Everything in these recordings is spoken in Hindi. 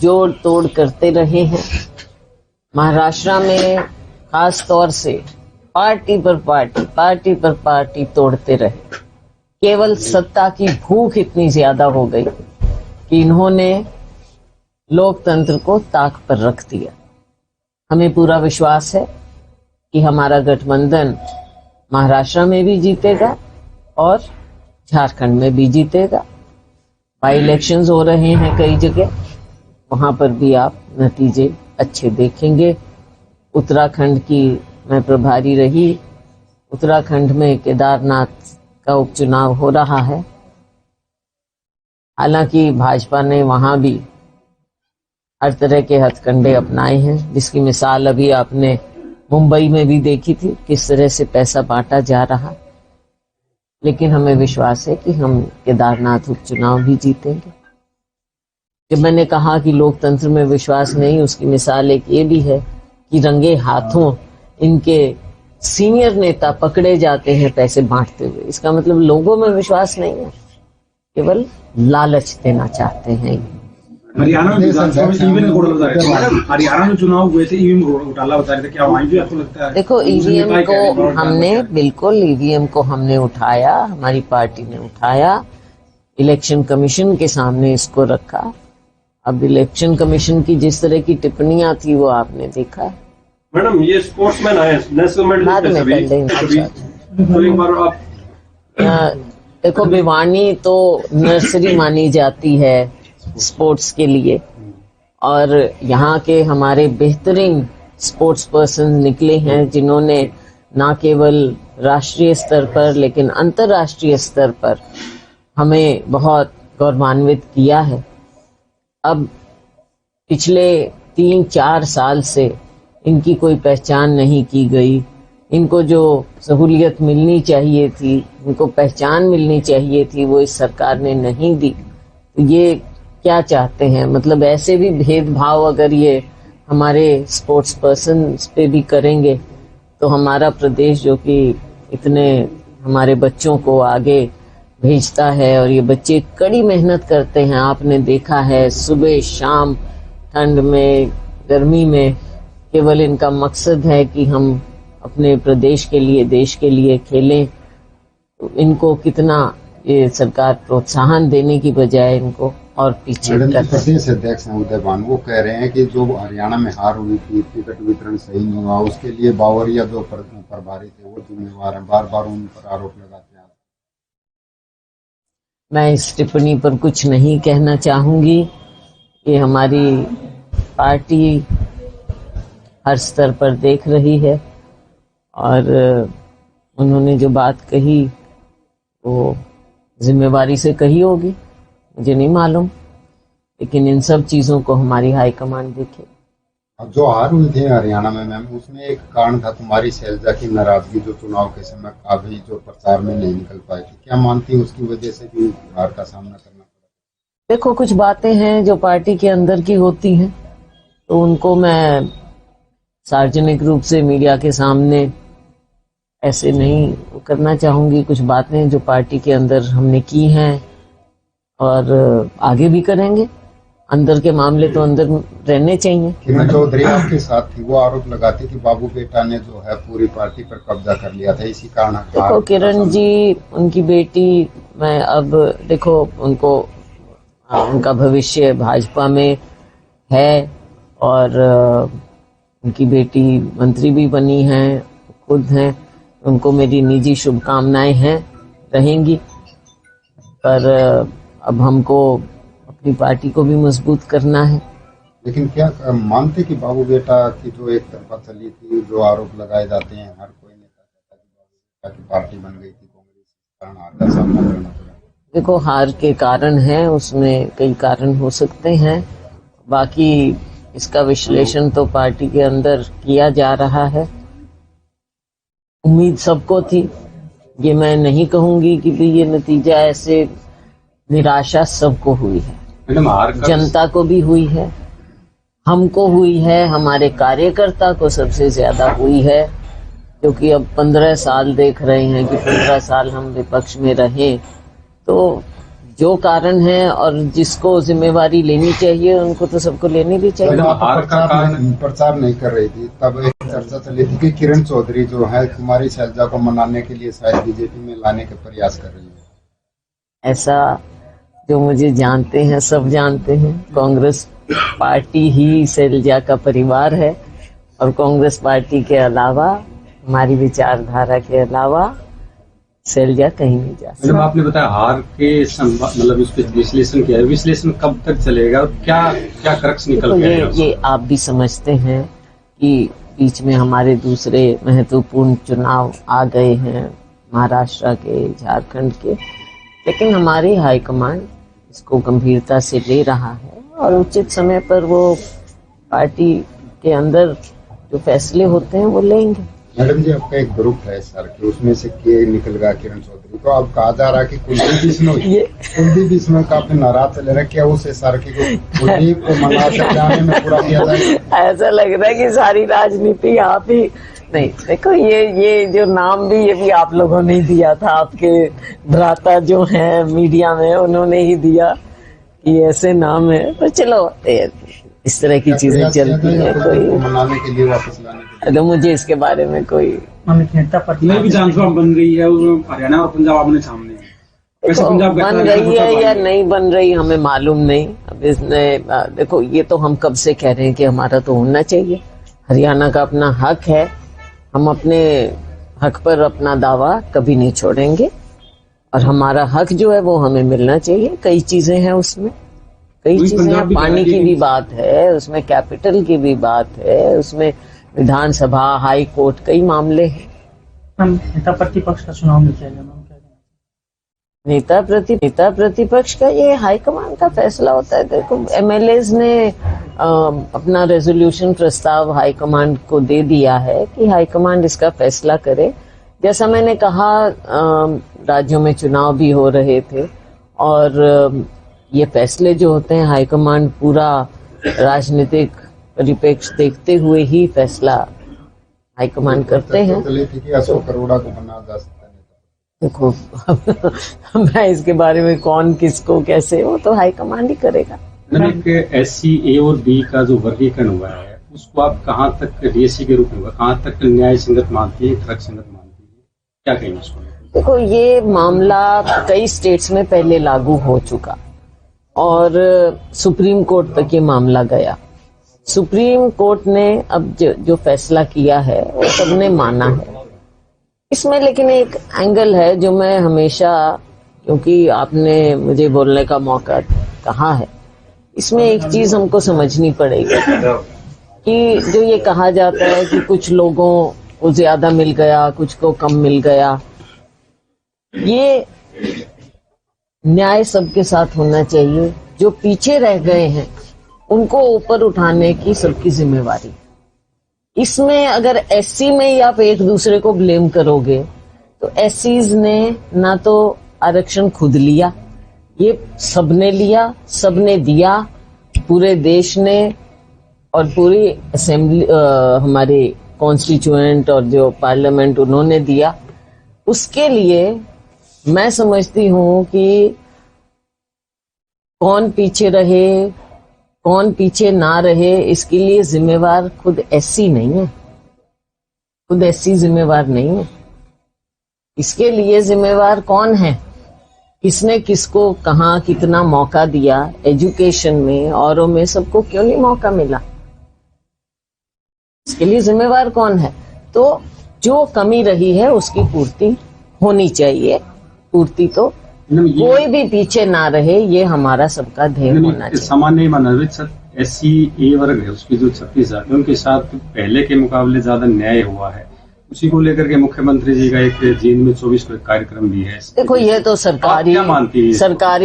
जोड़ तोड़ करते रहे हैं। महाराष्ट्र में खास तौर से पार्टी पर पार्टी तोड़ते रहे। केवल सत्ता की भूख इतनी ज्यादा हो गई कि इन्होंने लोकतंत्र को ताक पर रख दिया। हमें पूरा विश्वास है कि हमारा गठबंधन महाराष्ट्र में भी जीतेगा और झारखंड में भी जीतेगा। बाई इलेक्शंस हो रहे हैं कई जगह, वहां पर भी आप नतीजे अच्छे देखेंगे। उत्तराखंड की मैं प्रभारी रही, उत्तराखंड में केदारनाथ का उपचुनाव हो रहा है। हालांकि भाजपा ने वहां भी हर तरह के हथकंडे अपनाए हैं, जिसकी मिसाल अभी आपने मुंबई में भी देखी थी, किस तरह से पैसा बांटा जा रहा। लेकिन हमें विश्वास है कि हम केदारनाथ उपचुनाव भी जीतेंगे। जब मैंने कहा कि लोकतंत्र में विश्वास नहीं, उसकी मिसाल एक ये भी है कि रंगे हाथों इनके सीनियर नेता पकड़े जाते हैं पैसे बांटते हुए। इसका मतलब लोगों में विश्वास नहीं है, केवल लालच देना चाहते हैं। हरियाणा में चुनाव हुए थे, ईवीएम घोटाला बता रहे थे, क्या वहीं भी आपको लगता है? देखो, ईवीएम को हमने बिल्कुल ईवीएम को हमने उठाया, हमारी पार्टी ने उठाया, इलेक्शन कमीशन के सामने इसको रखा। अब इलेक्शन कमीशन की जिस तरह की टिप्पणियां थी वो आपने देखा। मैडम, ये स्पोर्ट्समैन आए नेशनल मेडल, तो एक बार आप देखो, भिवानी तो नर्सरी मानी जाती है स्पोर्ट्स के लिए, और यहाँ के हमारे बेहतरीन स्पोर्ट्स पर्सन निकले हैं जिन्होंने न केवल राष्ट्रीय स्तर पर लेकिन अंतर्राष्ट्रीय स्तर पर हमें बहुत गौरवान्वित किया है। अब पिछले 3-4 साल से इनकी कोई पहचान नहीं की गई। इनको जो सहूलियत मिलनी चाहिए थी, इनको पहचान मिलनी चाहिए थी, वो इस सरकार ने नहीं दी। तो ये क्या चाहते हैं? मतलब ऐसे भी भेदभाव अगर ये हमारे स्पोर्ट्स पर्सन पे भी करेंगे तो हमारा प्रदेश, जो कि इतने हमारे बच्चों को आगे भेजता है और ये बच्चे कड़ी मेहनत करते हैं, आपने देखा है सुबह शाम, ठंड में गर्मी में, केवल इनका मकसद है कि हम अपने प्रदेश के लिए, देश के लिए खेलें। तो इनको कितना ये सरकार प्रोत्साहन देने की बजाय इनको और पीछे प्रदेश अध्यक्ष हैं उदयभान, वो कह रहे हैं कि जो हरियाणा में हार हुई थी, टिकट वितरण सही नहीं हुआ, उसके लिए बावरिया जो प्रभारी थे वो जिम्मेवार हैं। बार बार उन पर आरोप लगाते हैं। मैं इस टिप्पणी पर कुछ नहीं कहना चाहूंगी। ये हमारी पार्टी हर स्तर पर देख रही है और उन्होंने जो बात कही वो जिम्मेवारी से कही होगी, मुझे नहीं मालूम, लेकिन इन सब चीजों को हमारी हाईकमान देखे। अब जो हार हुई थी हरियाणा में मैम, उसमें एक कारण था तुम्हारी शैलजा की नाराजगी, जो चुनाव के समय काफी जो प्रचार में नहीं निकल पाई थी। क्या मानती है उसकी वजह से भी हार का सामना करना पड़ा? देखो, कुछ बातें हैं जो पार्टी के अंदर की होती हैं, तो उनको मैं सार्वजनिक रूप से मीडिया के सामने ऐसे नहीं करना चाहूंगी। कुछ बातें जो पार्टी के अंदर हमने की हैं और आगे भी करेंगे। अंदर के मामले तो अंदर रहने चाहिए। किरण चौधरी आपके साथ थी, वो आरोप लगाती कि बाबू बेटा ने जो है पूरी पार्टी पर कब्जा कर लिया था, इसी कारण। देखो किरण जी, उनकी बेटी, मैं अब देखो उनको, उनका भविष्य भाजपा में है और उनकी बेटी मंत्री भी बनी हैं, खुद हैं। उनको मेरी निजी शुभकामनाएं हैं, रहेंगी। पर अब हमको अपनी पार्टी को भी मजबूत करना है। लेकिन क्या मानते कि बाबू बेटा की जो एक तरफा चली थी, जो आरोप लगाए जाते हैं, हर कोई नेता कहता है कि बाबू बेटा की पार्टी बन गई थी कांग्रेस, कारण हार का सामना करना पड़ा? देखो, हार के कारण हैं, उसमें कई कारण हो सकते हैं। बाकी इसका विश्लेषण तो पार्टी के अंदर किया जा रहा है। उम्मीद सबको थी, ये मैं नहीं कहूंगी कि भी ये नतीजा ऐसे, निराशा सबको हुई है, जनता को भी हुई है, हमको हुई है, हमारे कार्यकर्ता को सबसे ज्यादा हुई है, क्योंकि अब 15 साल देख रहे हैं कि 15 साल हम विपक्ष में रहे, तो जो कारण है और जिसको जिम्मेवारी लेनी चाहिए उनको तो सबको लेनी भी चाहिए। जब आप प्रचार नहीं कर रही थी तब एक चर्चा चली थी कि किरण चौधरी जो है कुमारी शैलजा को मनाने के लिए शायद बीजेपी में लाने के प्रयास कर रही है। ऐसा जो मुझे जानते हैं सब जानते हैं, कांग्रेस पार्टी ही शैलजा का परिवार है और कांग्रेस पार्टी के अलावा, हमारी विचारधारा के अलावा शैलजा कहीं नहीं जा सकती। मैडम आपने बताया हार के मतलब इस पे विश्लेषण किया है, विश्लेषण कब तक चलेगा और क्या क्या क्रक्स निकल तो के आएगा? ये आप भी समझते हैं कि बीच में हमारे दूसरे महत्वपूर्ण चुनाव आ गए हैं, महाराष्ट्र के, झारखंड के, लेकिन हमारी हाईकमान इसको गंभीरता से ले रहा है और उचित समय पर वो पार्टी के अंदर जो फैसले होते हैं वो लेंगे। मैडम जी, आपका एक ग्रुप है सर कि उसमें से के निकल गया किरण चौधरी, तो अब कहा जा रहा है कि कुलदीप बिश्नोई काफी नाराज चले रहे, क्या उस सर की कुलदीप को मना से जाने में पूरा किया जाएगा? ऐसा लग रहा है कि सारी राजनीति आप ही नहीं। देखो ये जो नाम भी ये भी आप लोगों ने ही दिया था, आपके भ्राता जो हैं मीडिया में उन्होंने ही दिया कि ऐसे नाम है। तो चलो इस तरह की चीजें चलती है, कोई मनाने के लिए वापस लाने के लिए। तो मुझे इसके बारे में कोई नई विधानसभा बन रही है, हरियाणा और पंजाब आपने सामने है। वैसे तो पंजाब बन रही है या नहीं बन रही हमें मालूम नहीं। अब इसने देखो, ये तो हम कब से कह रहे हैं कि हमारा तो होना चाहिए, हरियाणा का अपना हक है, हम अपने हक पर अपना दावा कभी नहीं छोड़ेंगे और हमारा हक जो है वो हमें मिलना चाहिए। कई चीजें हैं उसमें, कई चीजें हैं, पानी की भी बात है उसमें, कैपिटल की भी बात है उसमें, विधानसभा, हाई कोर्ट, कई मामले हैं। नेता प्रतिपक्ष का चुनाव नहीं किया जाना, नेता प्रतिपक्ष का ये हाईकमान का फैसला होता है। देखो एमएलएज ने अपना रेजोल्यूशन प्रस्ताव हाईकमान को दे दिया है कि हाईकमान इसका फैसला करे। जैसा मैंने कहा, राज्यों में चुनाव भी हो रहे थे और ये फैसले जो होते हैं हाईकमान पूरा राजनीतिक परिप्रेक्ष्य देखते हुए ही फैसला हाईकमान करते हैं। अशोक अरोड़ा को बना जा सकता है। देखो मैं इसके बारे में कौन किसको कैसे, वो तो हाईकमान ही करेगा। एक SC A और B का जो वर्गीकरण हुआ है उसको आप कहाँ तक DSC के रूप में कहाँ तक न्याय संगत मानती है, तर्क संगत मानती है, क्या कहेंगे उसको? देखो ये मामला कई स्टेट्स में पहले लागू हो चुका और सुप्रीम कोर्ट तक ये मामला गया। सुप्रीम कोर्ट ने अब जो फैसला किया है वो सबने माना है। इसमें लेकिन एक एंगल है जो मैं हमेशा, क्योंकि आपने मुझे बोलने का मौका कहा है, इसमें एक चीज हमको समझनी पड़ेगी कि जो ये कहा जाता है कि कुछ लोगों को ज्यादा मिल गया, कुछ को कम मिल गया, ये न्याय सबके साथ होना चाहिए। जो पीछे रह गए हैं उनको ऊपर उठाने की सबकी जिम्मेवारी। इसमें अगर SC में ही आप एक दूसरे को ब्लेम करोगे तो SCs ने ना तो आरक्षण खुद लिया, ये सबने लिया, सबने दिया, पूरे देश ने और पूरी असेंबली, हमारे कॉन्स्टिट्यूएंट और जो पार्लियामेंट उन्होंने दिया। उसके लिए मैं समझती हूँ कि कौन पीछे रहे, कौन पीछे ना रहे, इसके लिए जिम्मेवार खुद SC नहीं है, खुद SC जिम्मेवार नहीं है। इसके लिए जिम्मेवार कौन है, किसने किसको कहाँ कितना मौका दिया, एजुकेशन में औरों में सबको क्यों नहीं मौका मिला, इसके लिए जिम्मेवार कौन है। तो जो कमी रही है उसकी पूर्ति होनी चाहिए। पूर्ति तो कोई भी पीछे ना रहे, ये हमारा सबका ध्येय होना चाहिए। सामान्य ही माना SC A वर्ग है, उसकी जो 36 है उनके साथ पहले के मुकाबले ज्यादा न्याय हुआ है। उसी को लेकर के मुख्यमंत्री जी का एक जींद में 24 को कार्यक्रम भी है। देखो ये तो सरकारी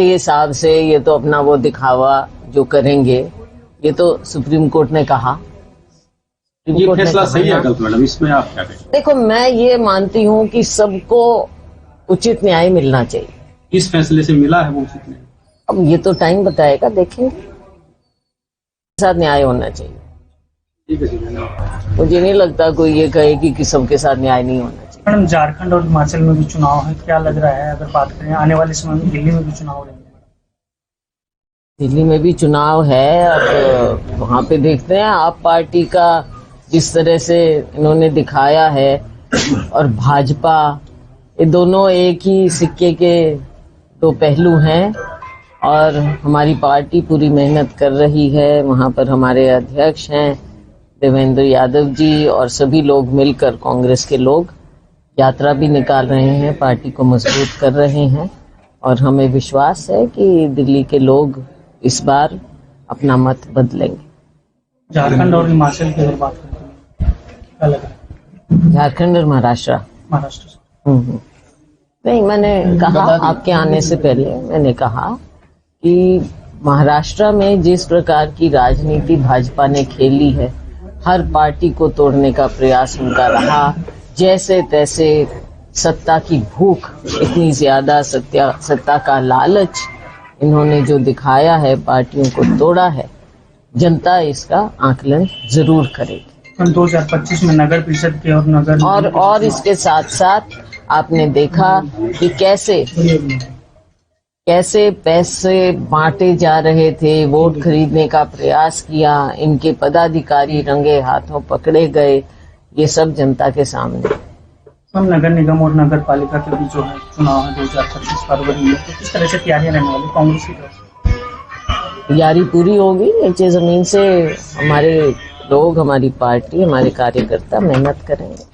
हिसाब से ये तो अपना वो दिखावा जो करेंगे, ये तो सुप्रीम कोर्ट ने कहा। ये फैसला सही है गलत मैडम, इसमें आप क्या कहें? देखो मैं ये मानती हूँ कि सबको उचित न्याय मिलना चाहिए। इस फैसले से मिला है वो उचित न्याय? अब ये तो टाइम बताएगा, देखेंगे। साथ न्याय होना चाहिए। ठीक है, मुझे नहीं लगता कोई ये कहे कि सबके साथ न्याय नहीं होना चाहिए। मैडम झारखंड और हिमाचल में भी चुनाव है, क्या लग रहा है अगर बात करें आने वाले समय में दिल्ली में भी चुनाव रहेंगे? दिल्ली में भी चुनाव है। अब वहाँ पे देखते हैं आप पार्टी का जिस तरह से इन्होंने दिखाया है और भाजपा, ये दोनों एक ही सिक्के के दो पहलू हैं। और हमारी पार्टी पूरी मेहनत कर रही है। वहाँ पर हमारे अध्यक्ष हैं देवेंद्र यादव जी और सभी लोग मिलकर, कांग्रेस के लोग यात्रा भी निकाल रहे हैं, पार्टी को मजबूत कर रहे हैं। और हमें विश्वास है कि दिल्ली के लोग इस बार अपना मत बदलेंगे। झारखंड और हिमाचल की अगर बात करते हैं, क्या लग रहा है? झारखंड और महाराष्ट्र। नहीं, मैंने कहा आपके आने से पहले मैंने कहा कि महाराष्ट्र में जिस प्रकार की राजनीति भाजपा ने खेली है, हर पार्टी को तोड़ने का प्रयास उनका रहा। जैसे तैसे सत्ता की भूख, इतनी ज्यादा सत्ता का लालच इन्होंने जो दिखाया है, पार्टियों को तोड़ा है, जनता इसका आकलन जरूर करेगी। 2025 में नगर परिषद के और नगर और इसके साथ साथ आपने देखा कि कैसे पैसे बांटे जा रहे थे, वोट खरीदने का प्रयास किया, इनके पदाधिकारी रंगे हाथों पकड़े गए, ये सब जनता के सामने। हम नगर निगम और नगर पालिका के बीच जो है चुनाव है 2025 फरवरी में, तो किस तरह से तैयारियां रहने वाली कांग्रेस की तरफ से? तैयारी पूरी होगी। नीचे जमीन से हमारे लोग, हमारी पार्टी, हमारे कार्यकर्ता मेहनत करेंगे।